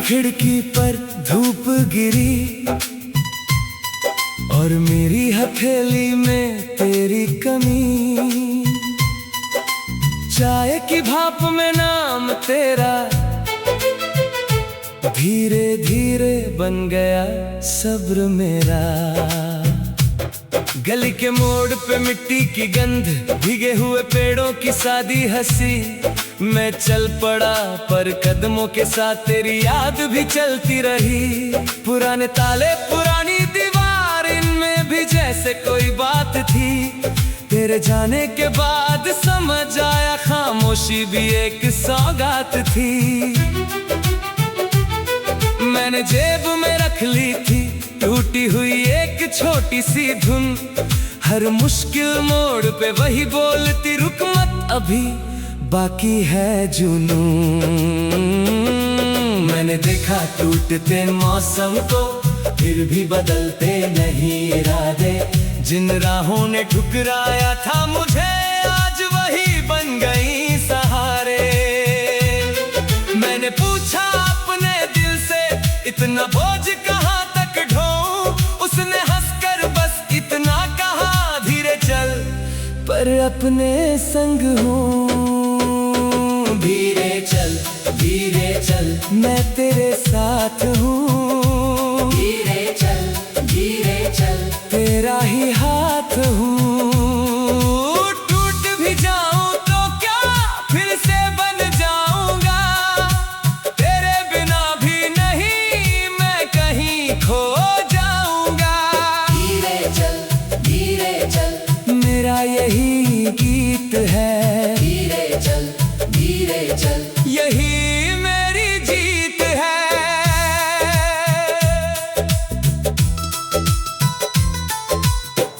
खिड़की पर धूप गिरी और मेरी हथेली में तेरी कमी। चाय की भाप में नाम तेरा धीरे धीरे बन गया सब्र मेरा। गली के मोड़ पे मिट्टी की गंध, भीगे हुए पेड़ों की सादी हंसी। मैं चल पड़ा पर कदमों के साथ तेरी याद भी चलती रही। पुराने ताले पुरानी दीवार, इनमें भी जैसे कोई बात थी। तेरे जाने के बाद समझ आया खामोशी भी एक सौगात थी। मैंने जेब में रख ली थी टूटी हुई एक छोटी सी धुन। हर मुश्किल मोड़ पे वही बोलती, रुक मत अभी बाकी है जुनून। मैंने देखा टूटते मौसम को, फिर भी बदलते नहीं इरादे। जिन राहों ने ठुकराया था मुझे, आज वही बन गई सहारे। मैंने पूछा अपने दिल से, इतना बोझ कहाँ तक ढोऊं? उसने हंसकर बस इतना कहा, धीरे चल पर अपने संग हूँ। धीरे चल मैं तेरे साथ हूँ। धीरे चल तेरा ही हाथ हूँ। टूट भी जाऊं तो क्या फिर से बन जाऊंगा। तेरे बिना भी नहीं मैं कहीं खो जाऊंगा। धीरे चल मेरा यही गीत है। धीरे चल यही मेरी जीत है।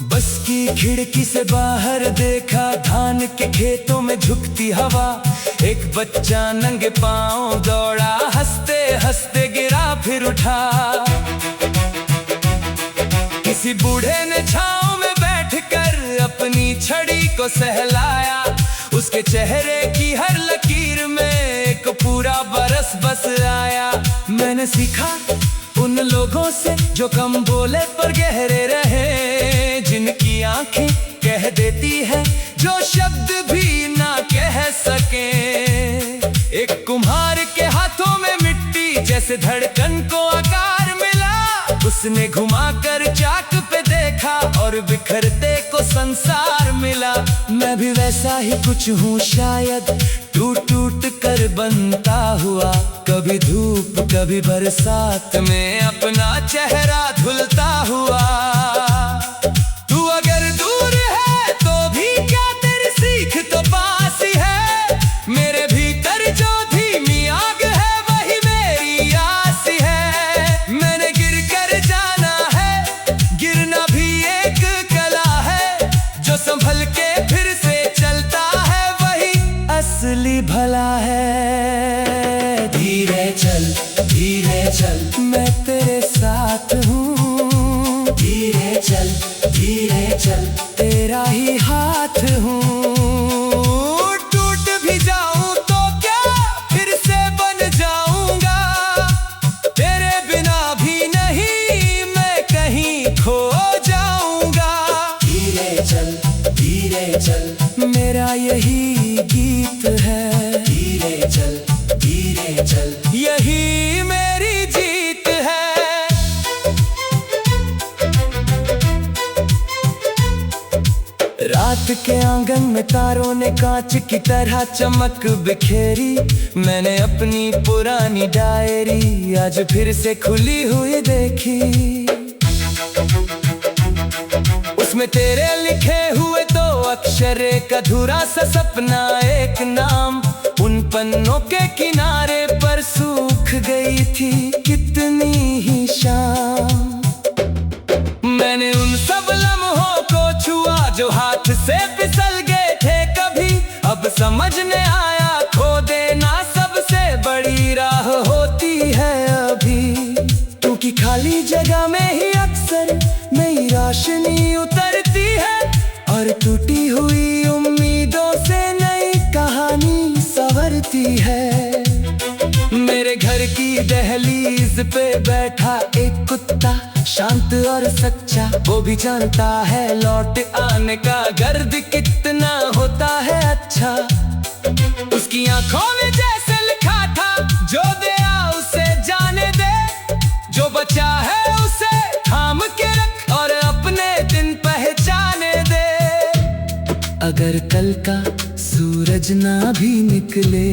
बस की खिड़की से बाहर देखा, धान के खेतों में झुकती हवा। एक बच्चा नंगे पांव दौड़ा, हंसते हंसते गिरा फिर उठा। किसी बूढ़े ने छांव में बैठकर अपनी छड़ी को सहलाया। उसके चेहरे की हर लकीर में एक पूरा बरस बस आया। मैंने सीखा उन लोगों से जो कम बोले पर गहरे रहे। जिनकी आंखें कह देती है जो शब्द भी ना कह सके। एक कुम्हार के हाथों में मिट्टी, जैसे धड़कन को आकार मिला। उसने घुमाकर चाक पे देखा और बिखरते को संसार मिला। मैं भी वैसा ही कुछ हूँ शायद, टूट टूट कर बनता हुआ। कभी धूप कभी बरसात में अपना चेहरा धुलता हुआ। तू अगर दूर है तो भी क्या, तेरी सीख तो पास ही है। मेरे भीतर जो धीमी आग है वही मेरी आस है। मैंने गिर कर जाना है, गिरना भी एक कला है। जो संभल के फिर से चलता है वही असली भला है। धीरे चल मैं तेरे साथ हूँ। धीरे चल तेरा ही हाथ हूँ। टूट भी जाऊं तो क्या फिर से बन जाऊंगा। तेरे बिना भी नहीं मैं कहीं खो जाऊंगा। धीरे चल मेरा यही गीत है। धीरे चल यही मेरी जीत है। रात के आंगन में तारों ने कांच की तरह चमक बिखेरी। मैंने अपनी पुरानी डायरी आज फिर से खुली हुई देखी। उसमें तेरे लिखे हुए तो अक्षर, एक अधूरा सा सपना, एक नाम। उन पन्नों के किनारे पर सूख गई थी कितनी ही शाम। मैंने उन सब लम्हों को छुआ जो हाथ से फिसल गए थे कभी। अब समझने आया खो देना सबसे बड़ी राह होती है अभी। क्योंकि खाली जगह में ही अक्सर नई रोशनी उतरती है। और टूटी हुई उम्मीदों से नई कहानी संवरती है। मेरे घर की दहलीज पे बैठा एक कुत्ता, शांत और सच्चा, वो भी जानता है लौट आने का गर्द कितना होता है अच्छा। उसकी आंखों में जैसे लिखा था, जो दया उसे जाने दे, जो बचा है उसे थाम के रख और अपने दिन पहचाने दे। अगर कल का सूरज ना भी निकले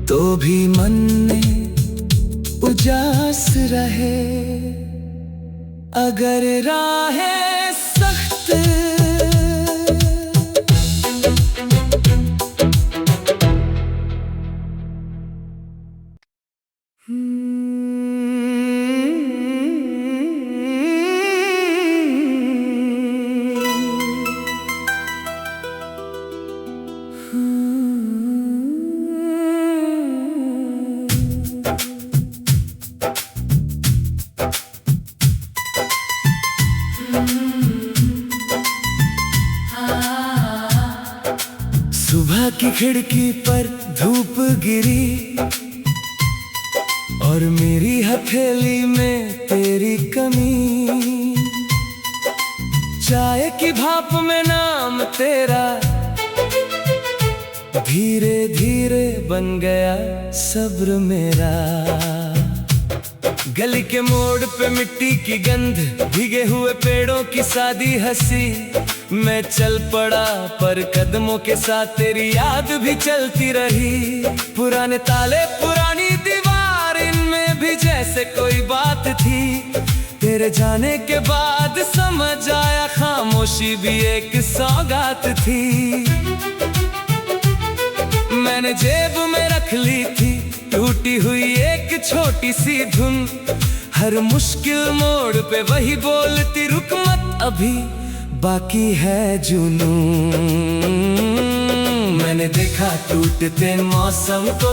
तो भी मन में उजास रहे। अगर राहें सख्त सुबह की खिड़की पर धूप गिरी और मेरी हथेली में तेरी कमी। चाय की भाप में नाम तेरा धीरे धीरे बन गया सब्र मेरा। गली के मोड़ पे मिट्टी की गंध, भीगे हुए पेड़ों की सादी हंसी। मैं चल पड़ा पर कदमों के साथ तेरी याद भी चलती रही। पुराने ताले पुरानी दीवार, इनमें भी जैसे कोई बात थी। तेरे जाने के बाद समझ आया खामोशी भी एक सौगात थी। मैंने जेब में रख ली थी टूटी हुई एक छोटी सी धुन। हर मुश्किल मोड़ पे वही बोलती, रुक मत अभी बाकी है जुनून। मैंने देखा टूटते मौसम को,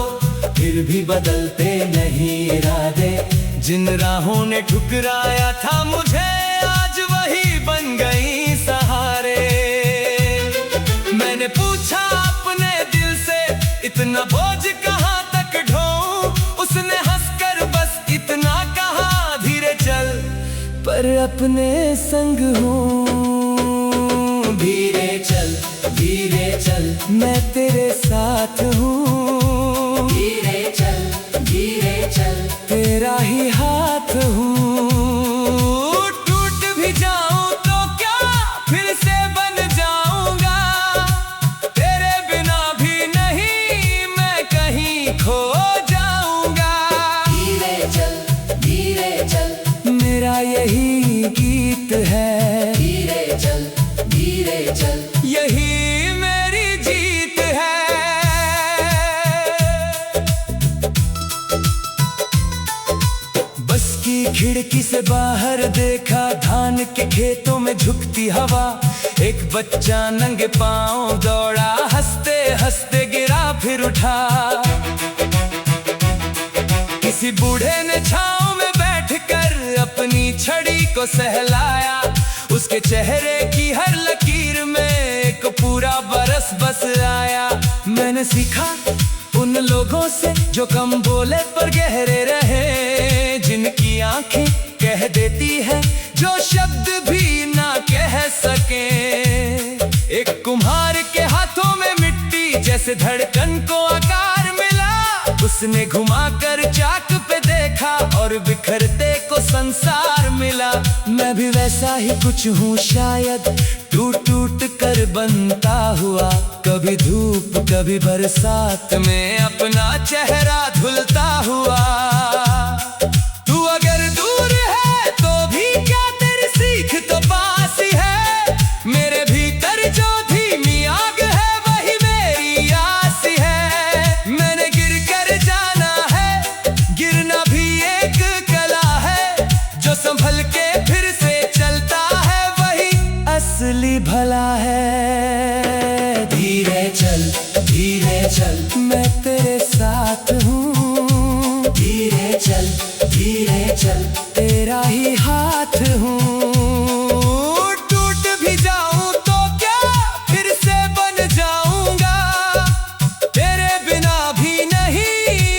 फिर भी बदलते नहीं इरादे। जिन राहों ने ठुकराया था मुझे, आज वही बन गई सहारे। मैंने पूछा अपने दिल से, इतना बोझ कहाँ तक ढोऊं? उसने हंसकर बस इतना कहा, धीरे चल पर अपने संग हूँ। धीरे चल मैं तेरे साथ हूँ। धीरे चल तेरा ही हाथ हूँ। टूट भी जाऊं तो क्या फिर से बन जाऊंगा। तेरे बिना भी नहीं मैं कहीं खो जाऊंगा। धीरे चल मेरा यही गीत है। धीरे चल यही मेरी जीत है। बस की खिड़की से बाहर देखा, धान के खेतों में झुकती हवा। एक बच्चा नंगे पांव दौड़ा, हंसते हंसते गिरा फिर उठा। किसी बूढ़े ने छांव में बैठकर अपनी छड़ी को सहलाया। उसके चेहरे की हर लकीर में एक पूरा बरस बस आया। मैंने सीखा उन लोगों से जो कम बोले पर गहरे रहे, जिनकी आंखें कह देती है जो शब्द भी ना कह सके। एक कुम्हार के हाथों में मिट्टी जैसे धड़कन को आकार मिला। उसने घुमाकर चाक पे देखा और बिखरते को संसार मिला। मैं भी वैसा ही कुछ हूँ शायद, टूट टूट कर बनता हुआ। कभी धूप कभी बरसात में अपना चेहरा धुलता हुआ। तू अगर दूर है तो भी क्या, तेरी सीख तो पास ही है। मेरे भीतर जो धीमी आग है वही मेरी आस है। मैंने गिर कर जाना है, गिरना भी एक कला है। जो संभल के फिर से चलता है वही असली भला है। धीरे चल मैं तेरे साथ हूँ। धीरे चल तेरा ही हाथ हूँ। टूट भी जाऊं तो क्या फिर से बन जाऊंगा। तेरे बिना भी नहीं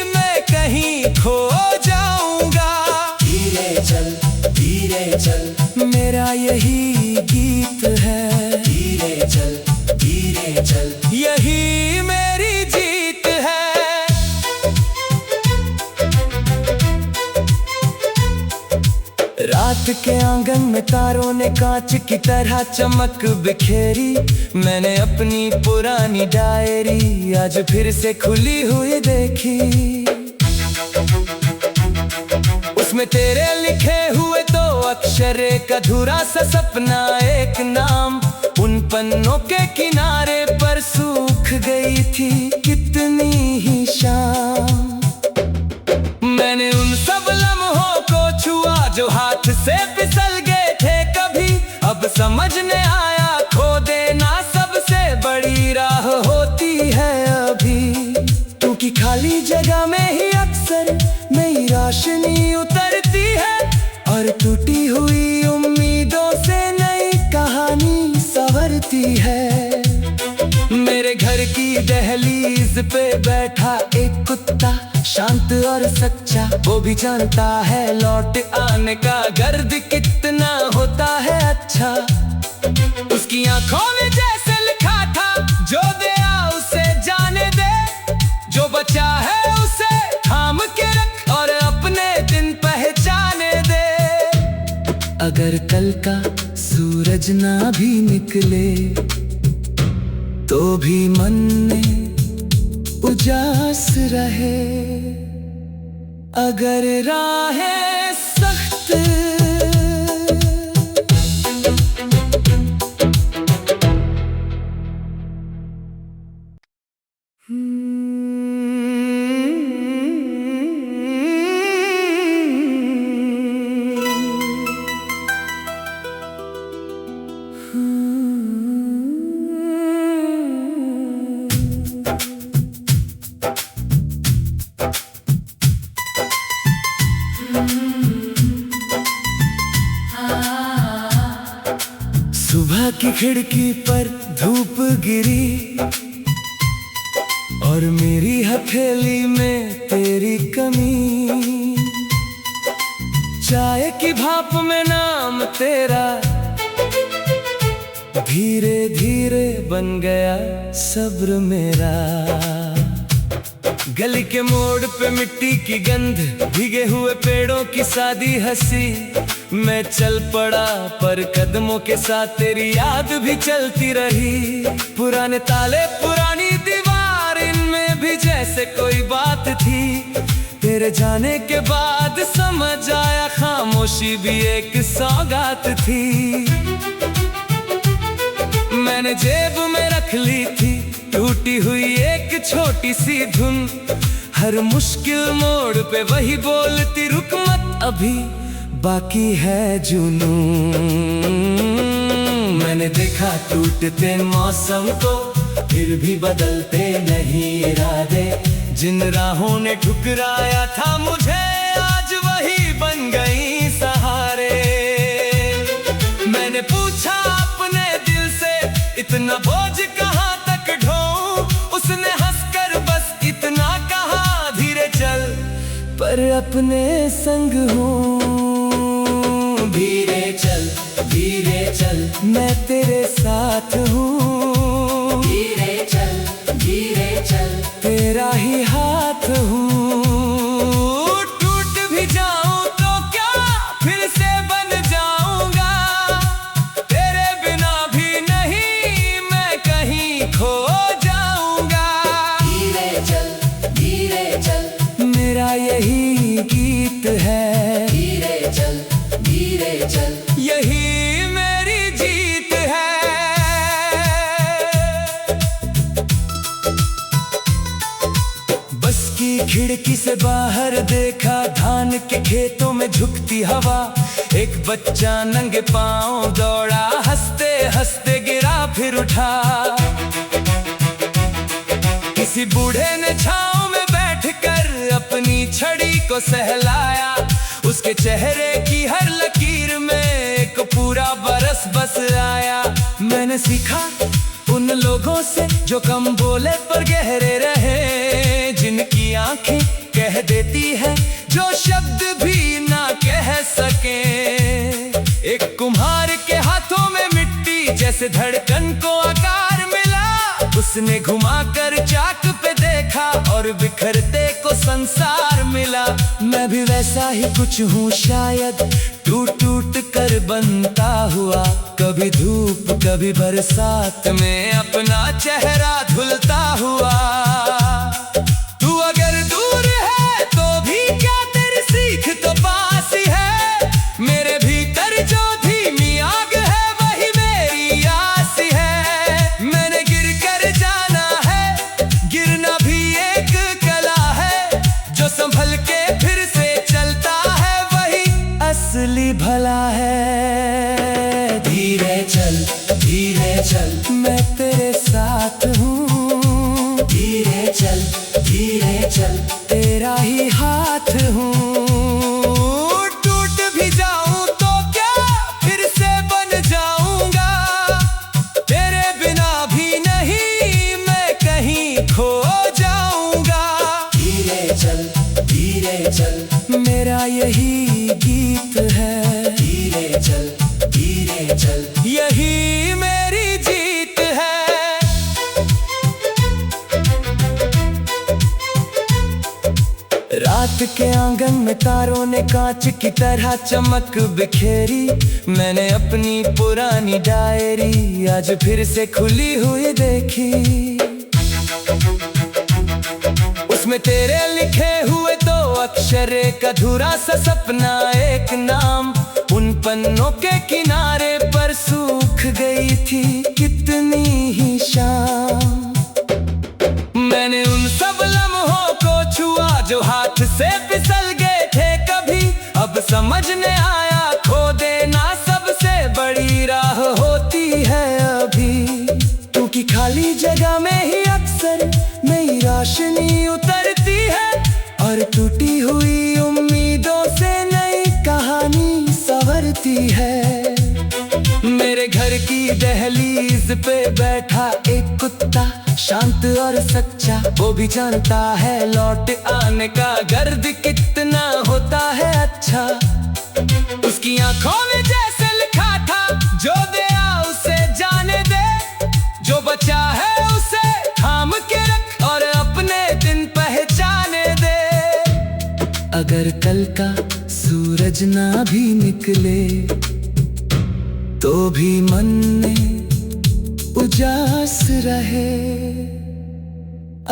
धीरे चल, मेरा यही गीत है। धीरे चल, धीरे चल, यही मेरी जीत है। रात के आंगन में तारों ने कांच की तरह चमक बिखेरी। मैंने अपनी पुरानी डायरी आज फिर से खुली हुई देखी। उसमें तेरे लिखे हुए दो अक्षर, एक अधूरा सा सपना, एक नाम। उन पन्नों के किनारे पर सूख गई थी कितनी ही शाम। मैंने उन सब लम्हों को छुआ जो हाथ से फिसल गए थे कभी। अब समझने आया खो देना सबसे बड़ी राह होती है अभी। क्योंकि खाली जगह में ही अक्सर नई रोशनी उतरती है, और टूटी हुई उम्मीदों से नई कहानी संवरती है। मेरे घर की दहलीज पे बैठा एक कुत्ता, शांत और सच्चा, वो भी जानता है लौट आने का गर्द कितना होता है अच्छा। उसकी आंखों में जैसे लिखा था, जो दया उसे जाने दे, जो बचा है उसे थाम के रख और अपने दिन पहचाने दे। अगर कल का सूरज ना भी निकले तो भी मन में उजास रहे। अगर राहें सख्त सुबह की खिड़की पर धूप गिरी और मेरी हथेली में तेरी कमी। चाय की भाप में नाम तेरा धीरे धीरे बन गया सब्र मेरा। गली के मोड़ पे मिट्टी की गंध, भीगे हुए पेड़ों की सादी हंसी। मैं चल पड़ा पर कदमों के साथ तेरी याद भी चलती रही। पुराने ताले पुरानी दीवार, इनमें भी जैसे कोई बात थी। तेरे जाने के बाद समझ आया खामोशी भी एक सौगात थी। मैंने जेब में रख ली थी टूटी हुई एक छोटी सी धुन। हर मुश्किल मोड़ पे वही बोलती, रुक मत अभी बाकी है जुनून। मैंने देखा टूटते मौसम को, फिर भी बदलते नहीं इरादे। जिन राहों ने ठुकराया था मुझे, आज वही बन गई सहारे। मैंने पूछा अपने दिल से, इतना बोझ कहाँ तक ढोऊं? उसने हंसकर बस इतना कहा, धीरे चल पर अपने संग हूँ। धीरे चल मैं तेरे साथ हूँ। धीरे चल तेरा ही हाथ हूँ। टूट भी जाऊं तो क्या फिर से बन जाऊंगा। तेरे बिना भी नहीं मैं कहीं खो जाऊंगा। धीरे चल मेरा यही गीत है। धीरे चल यही मेरी जीत है। बस की खिड़की से बाहर देखा, धान के खेतों में झुकती हवा। एक बच्चा नंगे पांव दौड़ा, हंसते हंसते गिरा फिर उठा। किसी बूढ़े ने छांव में बैठकर अपनी छड़ी को सहलाया। उसके चेहरे की हर लकीर में एक पूरा बरस बस आया। मैंने सीखा उन लोगों से जो कम बोले पर गहरे रहे, जिनकी आंखें कह देती है जो शब्द भी ना कह सके। एक कुम्हार के हाथों में मिट्टी जैसे धड़कन को आकार मिला। उसने घुमाकर चाक पे देखा और बिखरते को संसार मिला। मैं भी वैसा ही कुछ हूँ शायद, टूट टूट कर बनता हुआ। कभी धूप कभी बरसात में अपना चेहरा धुलता हुआ। तू अगर दूर है तो भी क्या, तेरी सीख तो पास ही है। मेरे भीतर जो धीमी आग है वही मेरी आस है। मैंने गिर कर जाना है, गिरना भी एक कला है। जो संभल के फिर से चलता है वही असली भला है। धीरे चल मैं तेरे साथ हूँ। धीरे चल तेरा ही हाथ हूँ। टूट भी जाऊं तो क्या, फिर से बन जाऊंगा। तेरे बिना भी नहीं मैं कहीं खो जाऊंगा। धीरे चल मेरा यही गीत है। धीरे चल यही मेरी जीत है। रात के आंगन में तारों ने कांच की तरह चमक बिखेरी। मैंने अपनी पुरानी डायरी आज फिर से खुली हुई देखी। उसमें तेरे लिखे हुए दो अक्षर, एक अधूरा सा सपना एक नाम। उन पन्नों के किनारे पर सूख गई थी कितनी ही शाम। मैंने उन सब लम्हों को छुआ जो हाथ से फिसल गए थे कभी। अब समझने आया खो देना सबसे बड़ी राह होती है अभी। क्योंकि खाली जगह में ही अक्सर नई रोशनी उतरती है। और टूटी हुई उम्मीदों से नई कहानी संवरती है। मेरे घर की दहलीज पे बैठा एक कुत्ता, शांत और सच्चा। वो भी जानता है लौट आने का गर्द कितना होता है अच्छा। उसकी आंखों में जैसे लिखा था, जो दया उसे जाने दे। जो बचा है उसे थाम के रख और अपने दिन पहचाने दे। अगर कल का सूरज ना भी निकले तो भी मन में उजास रहे।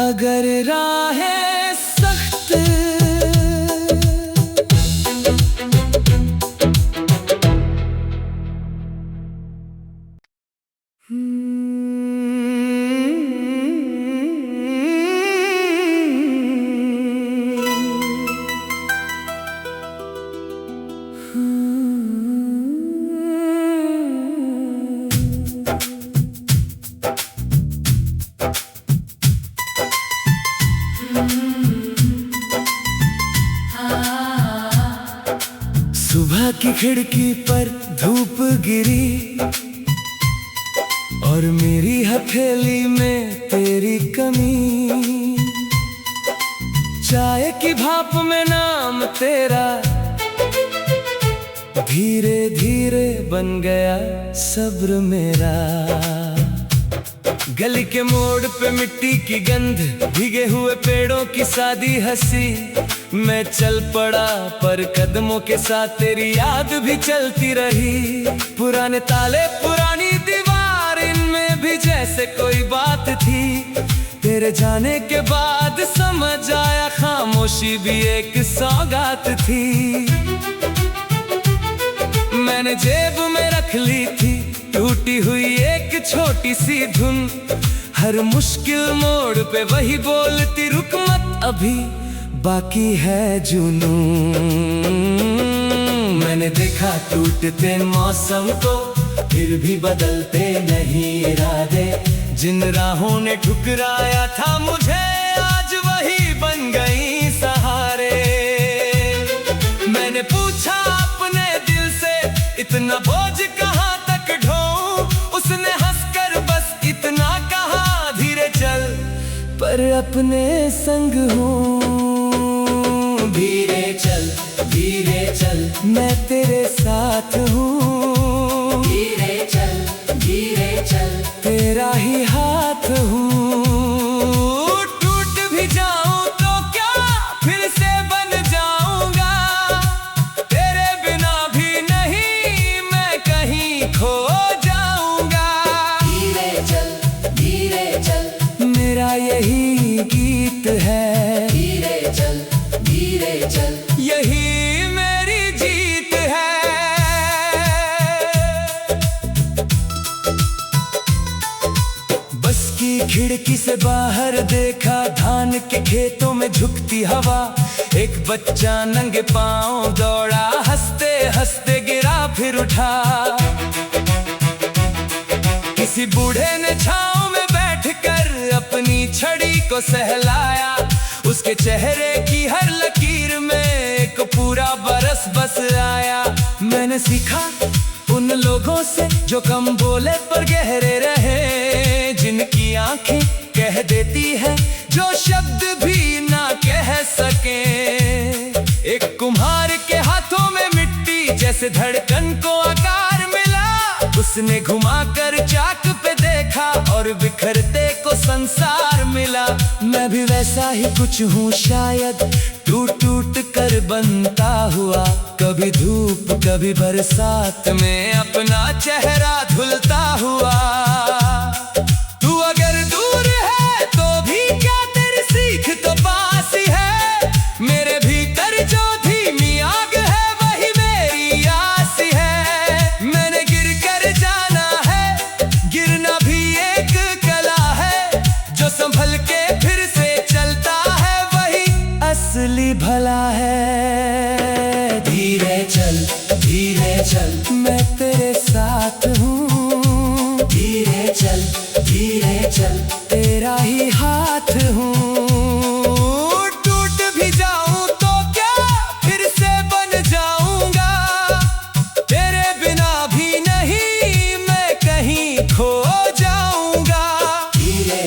अगर राहें सख्त सुबह की खिड़की पर धूप गिरी और मेरी हथेली में तेरी कमी। चाय की भाप में नाम तेरा धीरे धीरे बन गया सब्र मेरा। गली के मोड़ पे मिट्टी की गंध, भीगे हुए पेड़ों की सादी हंसी। मैं चल पड़ा पर कदमों के साथ तेरी याद भी चलती रही। पुराने ताले पुरानी दीवार, इनमें भी जैसे कोई बात थी। तेरे जाने के बाद समझ आया खामोशी भी एक सौगात थी। मैंने जेब में रख ली थी टूटी हुई एक छोटी सी धुन। हर मुश्किल मोड़ पे वही बोलती, रुक मत अभी बाकी है जुनून। मैंने देखा टूटते मौसम को, फिर भी बदलते नहीं इरादे। जिन राहों ने ठुकराया था मुझे, आज वही बन गई सहारे। मैंने पूछा अपने दिल से, इतना बोझ कहाँ तक ढोऊं? उसने हंसकर बस इतना कहा, धीरे चल पर अपने संग हूँ। धीरे चल मैं तेरे साथ हूँ। खिड़की से बाहर देखा, धान के खेतों में झुकती हवा। एक बच्चा नंगे पांव दौड़ा, हंसते हंसते गिरा फिर उठा। किसी बूढ़े ने छांव में बैठकर अपनी छड़ी को सहलाया। उसके चेहरे की हर लकीर में एक पूरा बरस बस आया। मैंने सीखा उन लोगों से जो कम बोले पर गहरे रहे, जिनकी आंखें कह देती है जो शब्द भी ना कह सके। एक कुम्हार के हाथों में मिट्टी जैसे धड़कन को आकार मिला। उसने घुमाकर चाक पे देखा और बिखरते को संसार मिला। मैं भी वैसा ही कुछ हूँ शायद, टूट टूट कर बनता हुआ। कभी धूप कभी बरसात में अपना चेहरा धुलता हुआ। तू अगर दूर है तो भी क्या, तेरी सीख तो पास ही है। मेरे भीतर जो धीमी आग है वही मेरी आस है। मैंने गिर कर जाना है, गिरना भी एक कला है। जो संभल के फिर से चलता है वही असली भला है। धीरे चल मैं तेरे साथ हूँ। धीरे चल तेरा ही हाथ हूँ। टूट भी जाऊँ तो क्या, फिर से बन जाऊंगा। तेरे बिना भी नहीं मैं कहीं खो जाऊंगा। धीरे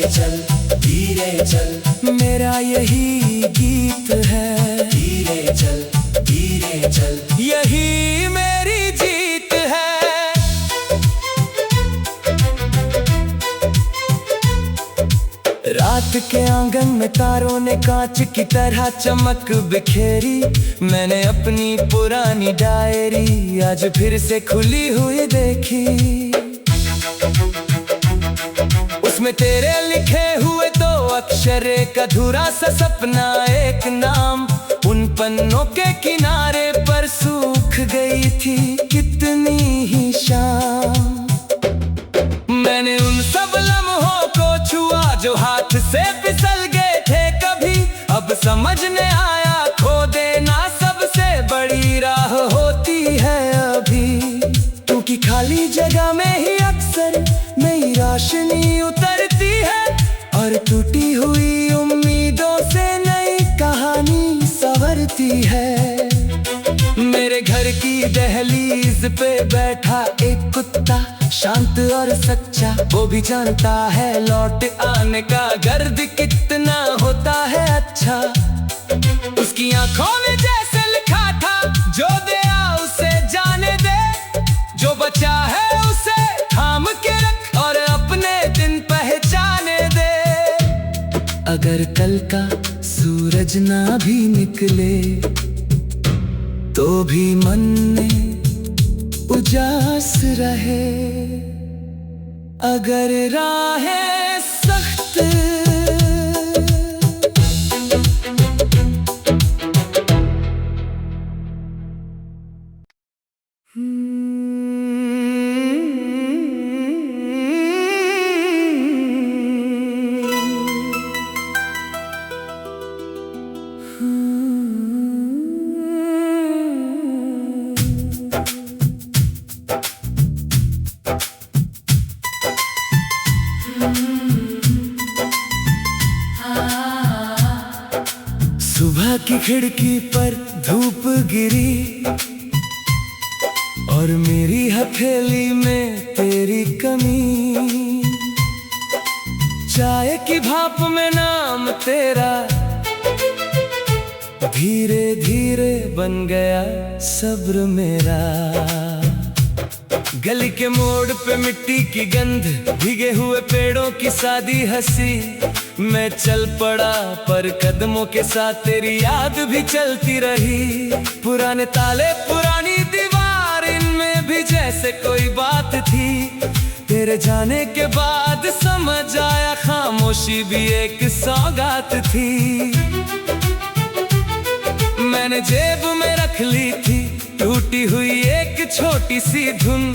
चल मेरा यही गीत है। धीरे चल यही मेरी जीत है। रात के आंगन में तारों ने कांच की तरह चमक बिखेरी। मैंने अपनी पुरानी डायरी आज फिर से खुली हुई देखी। उसमें तेरे लिखे हुए दो अक्षर, एक अधूरा सा सपना एक नाम। उन पन्नों के किनारे पर सूख गई थी कितनी ही शाम। मैंने उन सब लम्हों को छुआ जो हाथ से फिसल गए थे कभी। अब समझने आया खो देना सबसे बड़ी राह होती है अभी। क्योंकि खाली जगह में ही अक्सर नई रोशनी उतरती है। और टूटी हुई उम्मीदों से नई कहानी संवरती है। मेरे घर की दहलीज पे बैठा एक कुत्ता, शांत और सच्चा। वो भी जानता है लौट आने का गर्द कितना होता है अच्छा। उसकी आंखों में जैसे लिखा था, जो दया उसे जाने दे। जो बचा है उसे थाम के रख और अपने दिन पहचाने दे। अगर कल का सूरज ना भी निकले तो भी मन में उजास रहे। अगर राहें सख्त सुबह की खिड़की पर धूप गिरी और मेरी हथेली में तेरी कमी। चाय की भाप में नाम तेरा धीरे धीरे बन गया सब्र मेरा। गली के मोड़ पे मिट्टी की गंध, भीगे हुए पेड़ों की सादी हंसी। मैं चल पड़ा पर कदमों के साथ तेरी याद भी चलती रही। पुराने ताले पुरानी दीवार, इनमें भी जैसे कोई बात थी। तेरे जाने के बाद समझ आया खामोशी भी एक सौगात थी। मैंने जेब में रख ली थी टूटी हुई एक छोटी सी धुन।